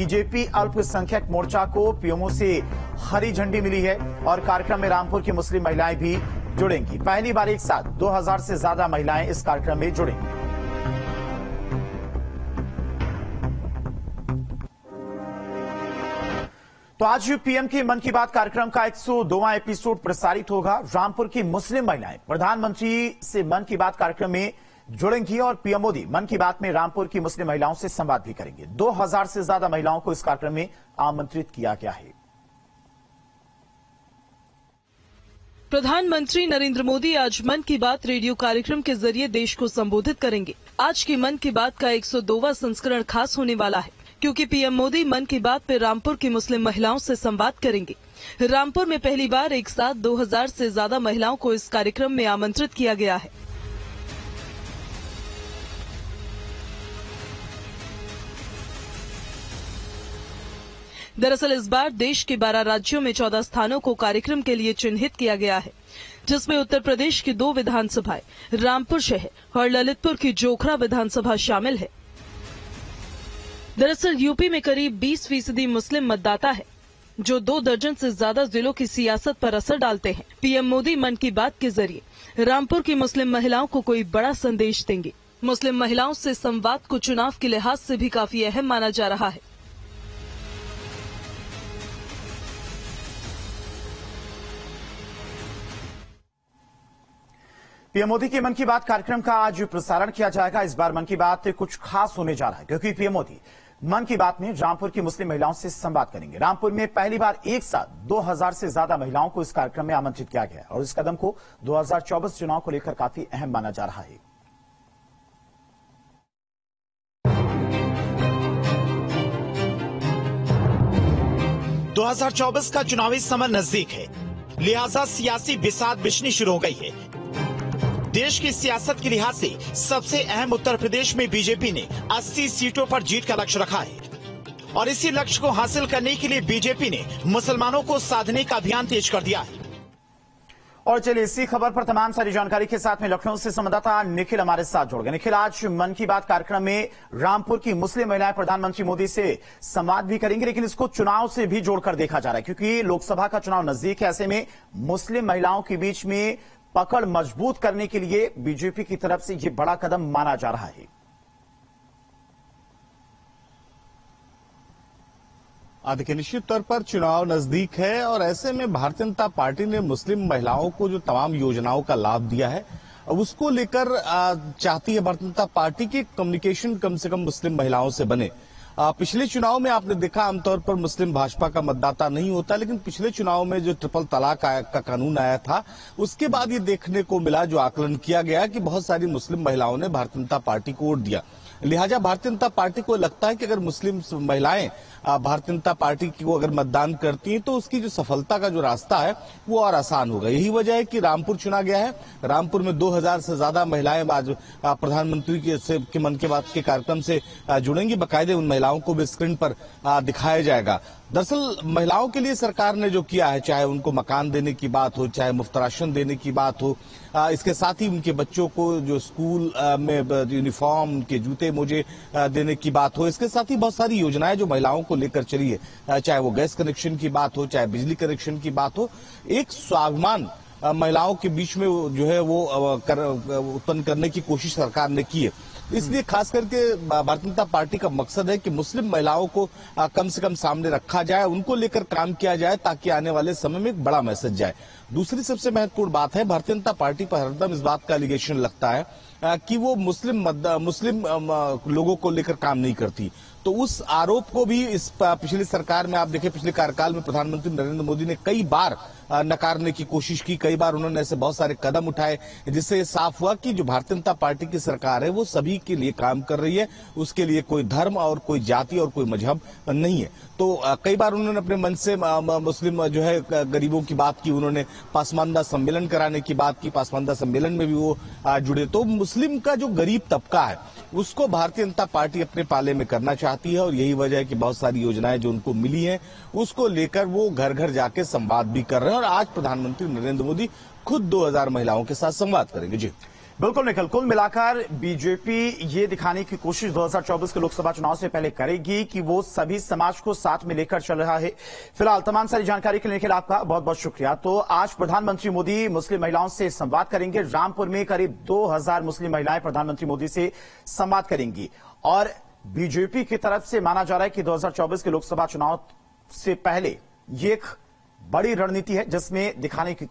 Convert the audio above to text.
BJP अल्पसंख्यक मोर्चा को PMO से हरी झंडी मिली है और कार्यक्रम में रामपुर की मुस्लिम महिलाएं भी जुड़ेंगी। पहली बार एक साथ 2000 से ज्यादा महिलाएं इस कार्यक्रम में जुड़ेंगी। तो आज पीएम की मन की बात कार्यक्रम का 102वां एपिसोड प्रसारित होगा। रामपुर की मुस्लिम महिलाएं प्रधानमंत्री से मन की बात कार्यक्रम में जुड़ेंगी और पीएम मोदी मन की बात में रामपुर की मुस्लिम महिलाओं से संवाद भी करेंगे। 2000 से ज्यादा महिलाओं को इस कार्यक्रम में आमंत्रित किया गया है। प्रधानमंत्री नरेंद्र मोदी आज मन की बात रेडियो कार्यक्रम के जरिए देश को संबोधित करेंगे। आज की मन की बात का 102वां संस्करण खास होने वाला है, क्योंकि पीएम मोदी मन की बात पे रामपुर की मुस्लिम महिलाओं से संवाद करेंगे। रामपुर में पहली बार एक साथ 2000 से ज्यादा महिलाओं को इस कार्यक्रम में आमंत्रित किया गया है। दरअसल इस बार देश के 12 राज्यों में 14 स्थानों को कार्यक्रम के लिए चिन्हित किया गया है, जिसमें उत्तर प्रदेश की 2 विधानसभाएं, रामपुर शहर और ललितपुर की जोखरा विधानसभा शामिल है। दरअसल यूपी में करीब 20% मुस्लिम मतदाता है, जो 2 दर्जन से ज्यादा जिलों की सियासत पर असर डालते हैं। पीएम मोदी मन की बात के जरिए रामपुर की मुस्लिम महिलाओं को कोई बड़ा संदेश देंगे। मुस्लिम महिलाओं से संवाद को चुनाव के लिहाज से भी काफी अहम माना जा रहा है। पीएम मोदी की मन की बात कार्यक्रम का आज प्रसारण किया जाएगा। इस बार मन की बात कुछ खास होने जा रहा है, क्योंकि पीएम मोदी मन की बात में रामपुर की मुस्लिम महिलाओं से संवाद करेंगे। रामपुर में पहली बार एक साथ 2000 से ज्यादा महिलाओं को इस कार्यक्रम में आमंत्रित किया गया है और इस कदम को 2024 चुनाव को लेकर काफी अहम माना जा रहा है। दो 2024 का चुनावी समय नजदीक है, लिहाजा सियासी बिसात बिछनी शुरू हो गई है। देश की सियासत के लिहाज से सबसे अहम उत्तर प्रदेश में बीजेपी ने 80 सीटों पर जीत का लक्ष्य रखा है और इसी लक्ष्य को हासिल करने के लिए बीजेपी ने मुसलमानों को साधने का अभियान तेज कर दिया है। और चलिए इसी खबर पर तमाम सारी जानकारी के साथ में लखनऊ से संवाददाता निखिल हमारे साथ जुड़ गए। निखिल, आज मन की बात कार्यक्रम में रामपुर की मुस्लिम महिलाएं प्रधानमंत्री मोदी से संवाद भी करेंगे, लेकिन इसको चुनाव से भी जोड़कर देखा जा रहा है, क्योंकि लोकसभा का चुनाव नजदीक है। ऐसे में मुस्लिम महिलाओं के बीच में पकड़ मजबूत करने के लिए बीजेपी की तरफ से यह बड़ा कदम माना जा रहा है। देखिए, निश्चित तौर पर चुनाव नजदीक है और ऐसे में भारतीय जनता पार्टी ने मुस्लिम महिलाओं को जो तमाम योजनाओं का लाभ दिया है, अब उसको लेकर चाहती है भारतीय जनता पार्टी की कम्युनिकेशन कम से कम मुस्लिम महिलाओं से बने। पिछले चुनाव में आपने देखा आमतौर पर मुस्लिम भाजपा का मतदाता नहीं होता, लेकिन पिछले चुनाव में जो ट्रिपल तलाक का कानून आया था, उसके बाद ये देखने को मिला, जो आकलन किया गया कि बहुत सारी मुस्लिम महिलाओं ने भारतीय जनता पार्टी को वोट दिया। लिहाजा भारतीय जनता पार्टी को लगता है कि अगर मुस्लिम महिलाएं भारतीय जनता पार्टी को अगर मतदान करती हैं तो उसकी जो सफलता का जो रास्ता है वो और आसान होगा। यही वजह है कि रामपुर चुना गया है। रामपुर में 2000 से ज्यादा महिलाएं आज प्रधानमंत्री के मन की बात के कार्यक्रम से जुड़ेंगी। बाकायदे उन महिलाओं को भी स्क्रीन पर दिखाया जाएगा। दरअसल महिलाओं के लिए सरकार ने जो किया है, चाहे उनको मकान देने की बात हो, चाहे मुफ्त राशन देने की बात हो, इसके साथ ही उनके बच्चों को जो स्कूल में यूनिफॉर्म, उनके जूते मोजे देने की बात हो, इसके साथ ही बहुत सारी योजनाएं जो महिलाओं को लेकर चली है, चाहे वो गैस कनेक्शन की बात हो, चाहे बिजली कनेक्शन की बात हो, एक स्वाभिमान महिलाओं के बीच में जो है वो उत्पन्न करने की कोशिश सरकार ने की है। इसलिए खास करके भारतीय जनता पार्टी का मकसद है कि मुस्लिम महिलाओं को कम से कम सामने रखा जाए, उनको लेकर काम किया जाए, ताकि आने वाले समय में एक बड़ा मैसेज जाए। दूसरी सबसे महत्वपूर्ण बात है, भारतीय जनता पार्टी पर हरदम इस बात का एलिगेशन लगता है कि वो मुस्लिम लोगों को लेकर काम नहीं करती। तो उस आरोप को भी इस पिछली सरकार में आप देखें, पिछले कार्यकाल में प्रधानमंत्री नरेंद्र मोदी ने कई बार नकारने की कोशिश की, कई बार उन्होंने ऐसे बहुत सारे कदम उठाए, जिससे ये साफ हुआ कि जो भारतीय जनता पार्टी की सरकार है वो सभी के लिए काम कर रही है, उसके लिए कोई धर्म और कोई जाति और कोई मजहब नहीं है। तो कई बार उन्होंने अपने मन से मुस्लिम जो है गरीबों की बात की, उन्होंने पासमानदा सम्मेलन कराने की बात की, पासमानदा सम्मेलन में भी वो जुड़े। तो मुस्लिम का जो गरीब तबका है उसको भारतीय जनता पार्टी अपने पाले में करना चाहती है और यही वजह है कि बहुत सारी योजनाएं जो उनको मिली हैं उसको लेकर वो घर घर जाके संवाद भी कर रहे हैं और आज प्रधानमंत्री नरेंद्र मोदी खुद 2000 महिलाओं के साथ संवाद करेंगे। जी बिल्कुल निखिल, कुल मिलाकर बीजेपी ये दिखाने की कोशिश 2024 के लोकसभा चुनाव से पहले करेगी कि वो सभी समाज को साथ में लेकर चल रहा है। फिलहाल तमाम सारी जानकारी के लिए निखिल आपका बहुत बहुत शुक्रिया। तो आज प्रधानमंत्री मोदी मुस्लिम महिलाओं से संवाद करेंगे। रामपुर में करीब 2000 मुस्लिम महिलाएं प्रधानमंत्री मोदी से संवाद करेंगी और बीजेपी की तरफ से माना जा रहा है कि 2024 के लोकसभा चुनाव से पहले ये एक बड़ी रणनीति है जिसमें दिखाने की